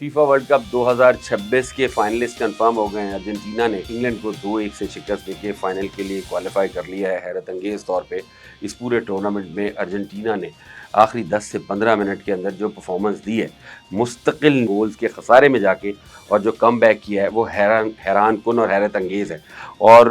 FIFA world cup 2026 के finalist confirm हो गए हैं। अर्जेंटीना ने इंग्लैंड को 2-1 से शिकस्त देके फाइनल के लिए क्वालिफाई कर लिया है। हैरत अंगेज तौर पे इस पूरे टूर्नामेंट में अर्जेंटीना ने आखिरी 10 से 15 मिनट के अंदर जो परफॉर्मेंस दी है, मुस्तकिल गोल्स के खसारे में जाके और जो कम बैक किया है वो हैरान कुन और हैरत अंगेज़ है। और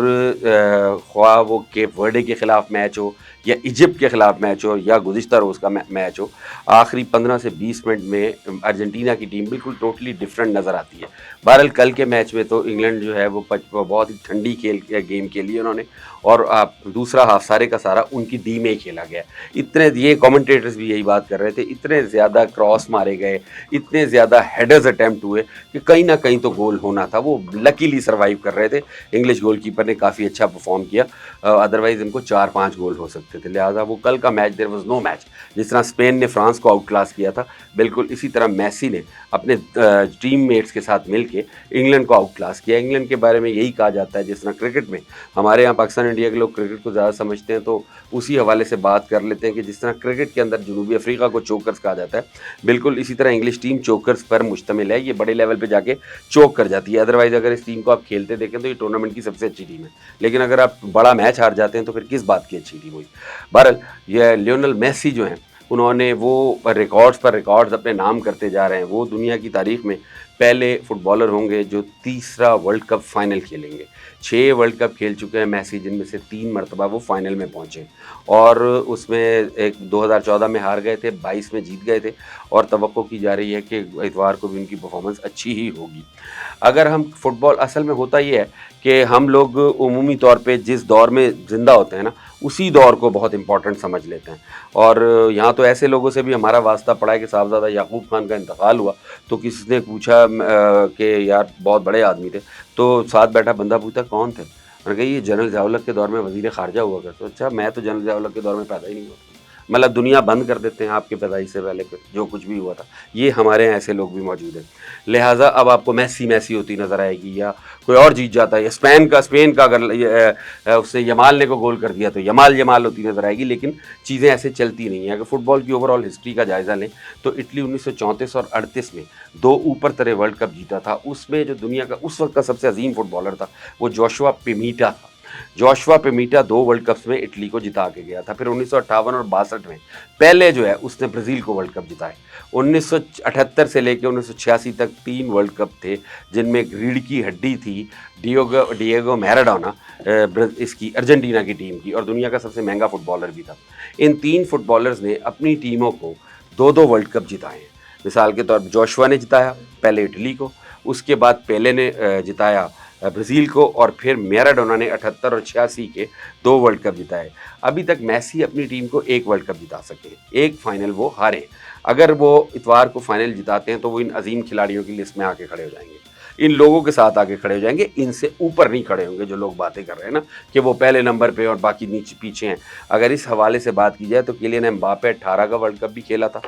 ख्वाह वो केप वर्डे के ख़िलाफ़ मैच हो या इजिप्ट के ख़िलाफ़ मैच हो या गुज़िश्ता रोज़ का मैच हो, आखिरी 15 से 20 मिनट में अर्जेंटीना की टीम बिल्कुल टोटली डिफरेंट नज़र आती है। बहरहाल कल के मैच में तो इंग्लैंड जो है वो बहुत ही ठंडी गेम खेली उन्होंने और दूसरा हाफ सारे का सारा उनकी दी में ही खेला गया। इतने ये कमेंटेटर्स भी यही बात कर रहे थे, इतने ज़्यादा क्रॉस मारे गए, इतने ज़्यादा हेडर्स अटैम्प्ट हुए कि कहीं ना कहीं तो गोल होना था। वो लकीली सर्वाइव कर रहे थे। इंग्लिश गोलकीपर ने काफ़ी अच्छा परफॉर्म किया, अदरवाइज़ इनको 4-5 गोल हो सकते थे। लिहाजा वो कल का match there was no match. जिस तरह स्पेन ने फ्रांस को आउट क्लास किया था, बिल्कुल इसी तरह मेसी ने अपने टीम मेट्स के साथ मिलके इंग्लैंड को आउट क्लास किया। इंग्लैंड के बारे में यही कहा जाता है, जिस तरह क्रिकेट में हमारे यहाँ पाकिस्तान इंडिया के लोग क्रिकेट को ज़्यादा समझते हैं तो उसी हवाले से बात कर लेते हैं कि जिस तरह क्रिकेट के अंदर जनूबी अफ्रीका को चोकर्स कहा जाता है, बिल्कुल इसी तरह इंग्लिश टीम चोकर्स पर मुश्तमिल है। ये बड़े लेवल पे जाके चोक कर जाती है। अदरवाइज अगर इस टीम को आप खेलते देखें तो ये टूर्नामेंट की सबसे अच्छी टीम है, लेकिन अगर आप बड़ा मैच हार जाते हैं तो फिर किस बात की अच्छी टीम हुई। बहरहाल ये लियोनेल मेसी जो हैं, उन्होंने वो रिकॉर्ड्स पर रिकॉर्ड्स अपने नाम करते जा रहे हैं। वो दुनिया की तारीख में पहले फुटबॉलर होंगे जो तीसरा वर्ल्ड कप फाइनल खेलेंगे। 6 वर्ल्ड कप खेल चुके हैं मेसी, जिनमें से 3 मरतबा वो फाइनल में पहुंचे और उसमें एक 2014 में हार गए थे, 22 में जीत गए थे और तवक्को की जा रही है कि इतवार को भी उनकी परफॉर्मेंस अच्छी ही होगी। अगर हम फुटबॉल असल में होता ये है कि हम लोग उमूमी तौर पे जिस दौर में ज़िंदा होते हैं ना, उसी दौर को बहुत इंपॉर्टेंट समझ लेते हैं। और यहाँ तो ऐसे लोगों से भी हमारा वास्ता पड़ा है कि साहबजादा याकूब खान का इंतकाल हुआ तो किसी ने पूछा कि यार बहुत बड़े आदमी थे, तो साथ बैठा बंदा पूछा कौन थे, मैंने कहा ये जनरल ज़िया-उल-हक के दौर में वज़ीर ख़ारजा हुआ करते। अच्छा, मैं तो जनरल ज़िया-उल-हक के दौर में पैदा ही नहीं हुआ। मतलब दुनिया बंद कर देते हैं आपके पैदाइश से पहले जो कुछ भी हुआ था। ये हमारे यहाँ ऐसे लोग भी मौजूद हैं। लिहाजा अब आपको मेसी होती नज़र आएगी या कोई और जीत जाता है या स्पेन का अगर उसने यमाल ने को गोल कर दिया तो यमाल होती नज़र आएगी। लेकिन चीज़ें ऐसे चलती नहीं हैं। अगर फुटबॉल की ओवरऑल हिस्ट्री का जायज़ा लें तो इटली 1934 और 38 में 2 ऊपर तरह वर्ल्ड कप जीता था। उसमें जो दुनिया का उस वक्त का सबसे अजीम फुटबॉलर था वो जोशुआ पिमीटा था। जोशुआ पिमीटा 2 वर्ल्ड कप्स में इटली को जिता के गया था। फिर 1958 और 62 में पहले जो है उसने ब्राज़ील को वर्ल्ड कप जिताए। 1978 से लेकर 1986 तक 3 वर्ल्ड कप थे, जिनमें एक रीढ़ की हड्डी थी डिएगो मैराडोना, इसकी अर्जेंटीना की टीम की, और दुनिया का सबसे महंगा फुटबॉलर भी था। इन 3 फुटबॉलर्स ने अपनी टीमों को 2-2 वर्ल्ड कप जिताए हैं। मिसाल के तौर पर जोशुआ ने जिताया पहले इटली को, उसके बाद पेले ने जिताया ब्राज़ील को, और फिर मैराडोना ने 78 और 86 के 2 वर्ल्ड कप जिताए। अभी तक मेसी अपनी टीम को 1 वर्ल्ड कप जिता सके, 1 फाइनल वो हारे। अगर वो इतवार को फाइनल जिताते हैं तो वो इन अजीम खिलाड़ियों की लिस्ट में आके खड़े हो जाएंगे, इन लोगों के साथ आगे खड़े हो जाएंगे। इनसे ऊपर नहीं खड़े होंगे जो लोग बातें कर रहे हैं ना कि वो पहले नंबर पे और बाकी नीचे पीछे हैं। अगर इस हवाले से बात की जाए तो किलियन एम्बापे 18 का वर्ल्ड कप भी खेला था,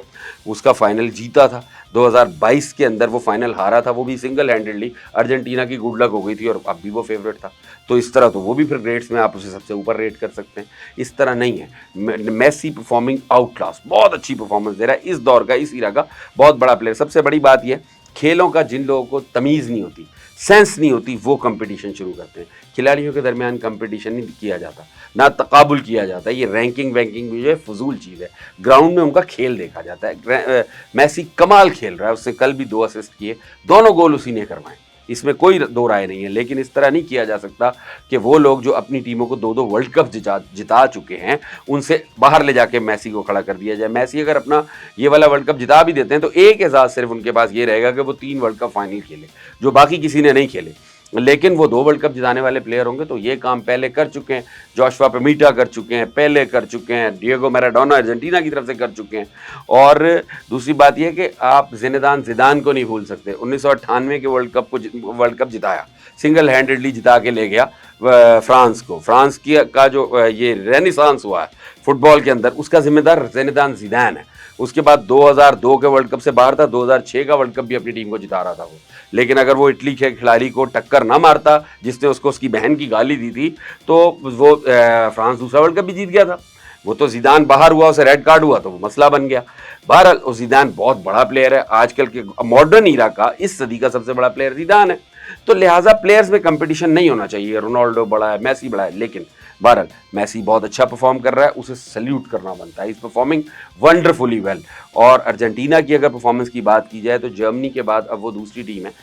उसका फाइनल जीता था। 2022 के अंदर वो फाइनल हारा था, वो भी सिंगल हैंडेडली। अर्जेंटीना की गुड लक हो गई थी और अब भी वो फेवरेट था। तो इस तरह तो वो भी फिर ग्रेड्स में आप उसे सबसे ऊपर रेट कर सकते हैं। इस तरह नहीं है। मेसी परफॉर्मिंग आउट क्लास, बहुत अच्छी परफॉर्मेंस दे रहा है। इस दौर का, इस इरा का बहुत बड़ा प्लेयर। सबसे बड़ी बात यह, खेलों का जिन लोगों को तमीज़ नहीं होती, सेंस नहीं होती, वो कंपटीशन शुरू करते हैं। खिलाड़ियों के दरमियान कंपटीशन नहीं किया जाता, ना तकाबुल किया जाता है। ये रैंकिंग वैंकिंग भी जो है फजूल चीज़ है। ग्राउंड में उनका खेल देखा जाता है। मेसी कमाल खेल रहा है, उसने कल भी 2 असिस्ट किए, दोनों गोल उसी ने करवाए, इसमें कोई दो राय नहीं है। लेकिन इस तरह नहीं किया जा सकता कि वो लोग जो अपनी टीमों को 2-2 वर्ल्ड कप जिता चुके हैं, उनसे बाहर ले जाके मेसी को खड़ा कर दिया जाए। मेसी अगर अपना ये वाला वर्ल्ड कप जिता भी देते हैं तो एक एजाज़ सिर्फ उनके पास ये रहेगा कि वो 3 वर्ल्ड कप फाइनल खेले, जो बाकी किसी ने नहीं खेले। लेकिन वो 2 वर्ल्ड कप जिताने वाले प्लेयर होंगे तो ये काम पहले कर चुके हैं। जोशुआ पिमीटा कर चुके हैं, पहले कर चुके हैं, डिएगो मैराडोना अर्जेंटीना की तरफ से कर चुके हैं। और दूसरी बात यह कि आप ज़िनेदान ज़िदान को नहीं भूल सकते। 1998 के वर्ल्ड कप जिताया, सिंगल हैंडेडली जिता के ले गया फ्रांस को। फ्रांस की का जो ये रेनेसांस हुआ है फुटबॉल के अंदर, उसका जिम्मेदार ज़िनेदान ज़िदान है। उसके बाद 2002 के वर्ल्ड कप से बाहर था, 2006 का वर्ल्ड कप भी अपनी टीम को जिता रहा था वो। लेकिन अगर वो इटली के खिलाड़ी को टक्कर ना मारता जिसने उसको उसकी बहन की गाली दी थी, तो वो फ्रांस दूसरा वर्ल्ड कप भी जीत गया था। वो तो ज़िदान बाहर हुआ, उसे रेड कार्ड हुआ तो वो मसला बन गया। बहरहाल ज़िदान बहुत बड़ा प्लेयर है, आजकल के मॉडर्न ईरा का इस सदी का सबसे बड़ा प्लेयर ज़िदान है। तो लिहाजा प्लेयर्स में कंपटीशन नहीं होना चाहिए, रोनाल्डो बड़ा है, मेसी बड़ा है, लेकिन बहरहाल मेसी बहुत अच्छा परफॉर्म कर रहा है, उसे सल्यूट करना बनता है, इज परफॉर्मिंग वंडरफुली वेल। और अर्जेंटीना की अगर परफॉर्मेंस की बात की जाए तो जर्मनी के बाद अब वो दूसरी टीम है,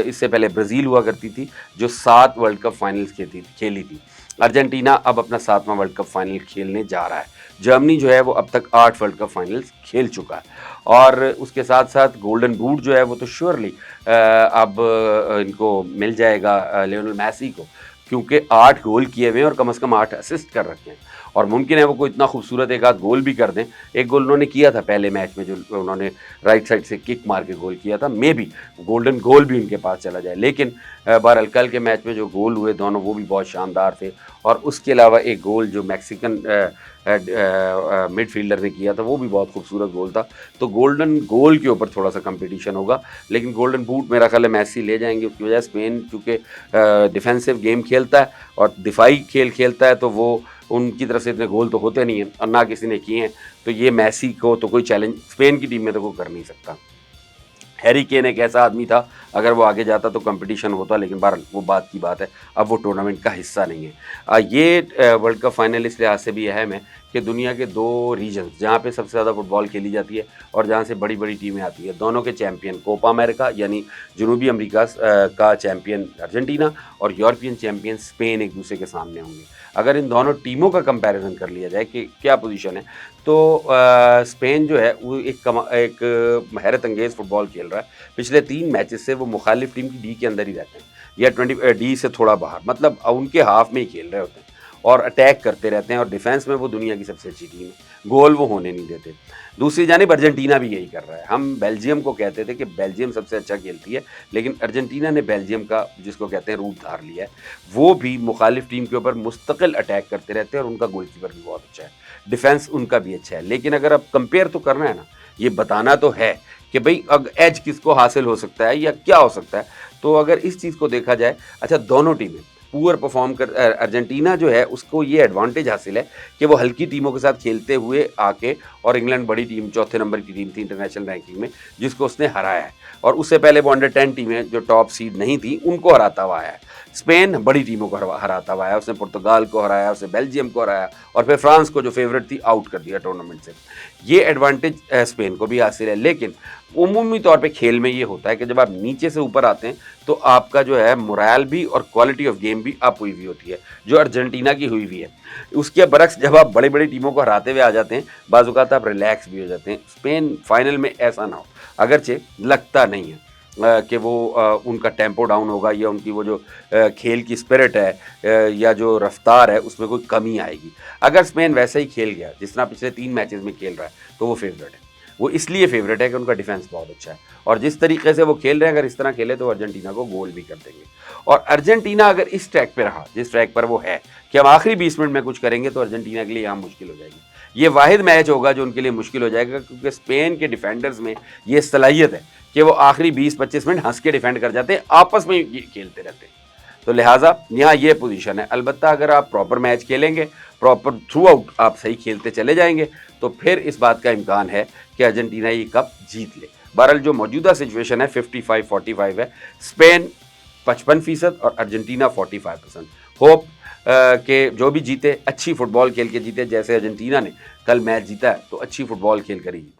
इससे पहले ब्राज़ील हुआ करती थी जो 7 वर्ल्ड कप फाइनल्स खेली थी। अर्जेंटीना अब अपना 7वां वर्ल्ड कप फाइनल खेलने जा रहा है। जर्मनी जो है वो अब तक 8 वर्ल्ड कप फाइनल्स खेल चुका है, और उसके साथ साथ गोल्डन बूट जो है वो तो श्योरली अब इनको मिल जाएगा, लियोनेल मेसी को, क्योंकि 8 गोल किए हुए हैं और कम से कम 8 असिस्ट कर रखे हैं, और मुमकिन है वो कोई इतना खूबसूरत एक आध गोल भी कर दें। एक गोल उन्होंने किया था पहले मैच में, जो उन्होंने राइट साइड से किक मार के गोल किया था, मे बी गोल्डन गोल भी उनके पास चला जाए। लेकिन बहरहाल कल के मैच में जो गोल हुए दोनों, वो भी बहुत शानदार थे, और उसके अलावा एक गोल जो मैक्सिकन मिडफील्डर ने किया था वो भी बहुत खूबसूरत गोल था। तो गोल्डन गोल के ऊपर थोड़ा सा कंपटीशन होगा, लेकिन गोल्डन बूट मेरा ख्याल है मेसी ले जाएंगे। उसकी वजह स्पेन चूँकि डिफेंसिव गेम खेलता है और दिफाई खेल खेलता है, तो वो उनकी तरफ से इतने गोल तो होते नहीं हैं और ना किसी ने किए हैं, तो ये मेसी को तो कोई चैलेंज स्पेन की टीम में तो कोई कर नहीं सकता। हैरी केन एक ऐसा आदमी था, अगर वो आगे जाता तो कंपटीशन होता, लेकिन बहरहाल वो बात की बात है, अब वो टूर्नामेंट का हिस्सा नहीं है। ये वर्ल्ड कप फाइनल इस लिहाज से भी अहम है कि दुनिया के 2 रीजन्स जहाँ पे सबसे ज़्यादा फुटबॉल खेली जाती है और जहाँ से बड़ी बड़ी टीमें आती है, दोनों के चैम्पियन, कोपा अमेरिका यानी जनूबी अमेरिका का चैम्पियन अर्जेंटीना और यूरोपियन चैम्पियन स्पेन एक दूसरे के सामने होंगे। अगर इन दोनों टीमों का कंपैरिजन कर लिया जाए कि क्या पोजीशन है, तो स्पेन जो है वो एक हैरत अंगेज़ फुटबॉल खेल रहा है। पिछले 3 मैचेस से वो मुखालिफ टीम की डी के अंदर ही रहते हैं, या 20 डी से थोड़ा बाहर, मतलब उनके हाफ में ही खेल रहे होते हैं और अटैक करते रहते हैं, और डिफेंस में वो दुनिया की सबसे अच्छी टीम है, गोल वो होने नहीं देते। दूसरी जानिब अर्जेंटीना भी यही कर रहा है। हम बेल्जियम को कहते थे कि बेल्जियम सबसे अच्छा खेलती है, लेकिन अर्जेंटीना ने बेल्जियम का, जिसको कहते हैं, रूप धार लिया है। वो भी मुखालिफ टीम के ऊपर मुस्तकिल अटैक करते रहते हैं, और उनका गोलकीपर भी बहुत अच्छा है, डिफेंस उनका भी अच्छा है। लेकिन अगर अब कंपेयर तो करना है ना, ये बताना तो है कि भाई अब एज किसको हासिल हो सकता है या क्या हो सकता है, तो अगर इस चीज़ को देखा जाए, अच्छा दोनों टीमें पुअर परफॉर्म कर, अर्जेंटीना जो है उसको ये एडवांटेज हासिल है कि वो हल्की टीमों के साथ खेलते हुए आके, और इंग्लैंड बड़ी टीम, चौथे नंबर की टीम थी इंटरनेशनल रैंकिंग में, जिसको उसने हराया है, और उससे पहले वो अंडर 10 टीमें जो टॉप सीड नहीं थी उनको हराता हुआ है। स्पेन बड़ी टीमों को हराता हुआ है, उसने पुर्तगाल को हराया, उसने बेल्जियम को हराया, और फिर फ्रांस को जो फेवरेट थी आउट कर दिया टूर्नामेंट से। ये एडवांटेज स्पेन को भी हासिल है। लेकिन उमूमी तौर पे खेल में ये होता है कि जब आप नीचे से ऊपर आते हैं तो आपका जो है मोरल भी और क्वालिटी ऑफ गेम भी अप हुई हुई होती है, जो अर्जेंटीना की हुई हुई है। उसके बरक्स जब आप बड़ी बड़ी टीमों को हराते हुए आ जाते हैं, बाज़-औक़ात आप रिलैक्स भी हो जाते हैं। स्पेन फाइनल में ऐसा ना हो, अगरचे लगता नहीं है कि वो उनका टेम्पो डाउन होगा, या उनकी वो जो खेल की स्पिरिट है या जो रफ्तार है उसमें कोई कमी आएगी। अगर स्पेन वैसे ही खेल गया जिस तरह पिछले 3 मैचेस में खेल रहा है, तो वो फेवरेट है। वो इसलिए फेवरेट है कि उनका डिफेंस बहुत अच्छा है, और जिस तरीके से वो खेल रहे हैं, अगर इस तरह खेले तो अर्जेंटीना को गोल भी कर देंगे। और अर्जेंटीना अगर इस ट्रैक पे रहा जिस ट्रैक पर वो है कि हम आखिरी 20 मिनट में कुछ करेंगे, तो अर्जेंटीना के लिए यहाँ मुश्किल हो जाएगी। ये वाहिद मैच होगा जो उनके लिए मुश्किल हो जाएगा, क्योंकि स्पेन के डिफेंडर्स में ये सलाहियत है कि वो आखिरी 20-25 मिनट हंस के डिफेंड कर जाते हैं, आपस में ही खेलते रहते हैं। तो लिहाजा यहाँ ये पोजीशन है। अलबत्ता अगर आप प्रॉपर मैच खेलेंगे, प्रॉपर थ्रू आउट आप सही खेलते चले जाएंगे, तो फिर इस बात का इम्कान है कि अर्जेंटीना ये कप जीत ले। बहरहाल जो मौजूदा सिचुएशन है 55-45 है, स्पेन 55% और अर्जेंटीना 45%। होप कि जो भी जीते अच्छी फुटबॉल खेल के जीते, जैसे अर्जेंटीना ने कल मैच जीता है तो अच्छी फुटबॉल खेल कर ही जीता।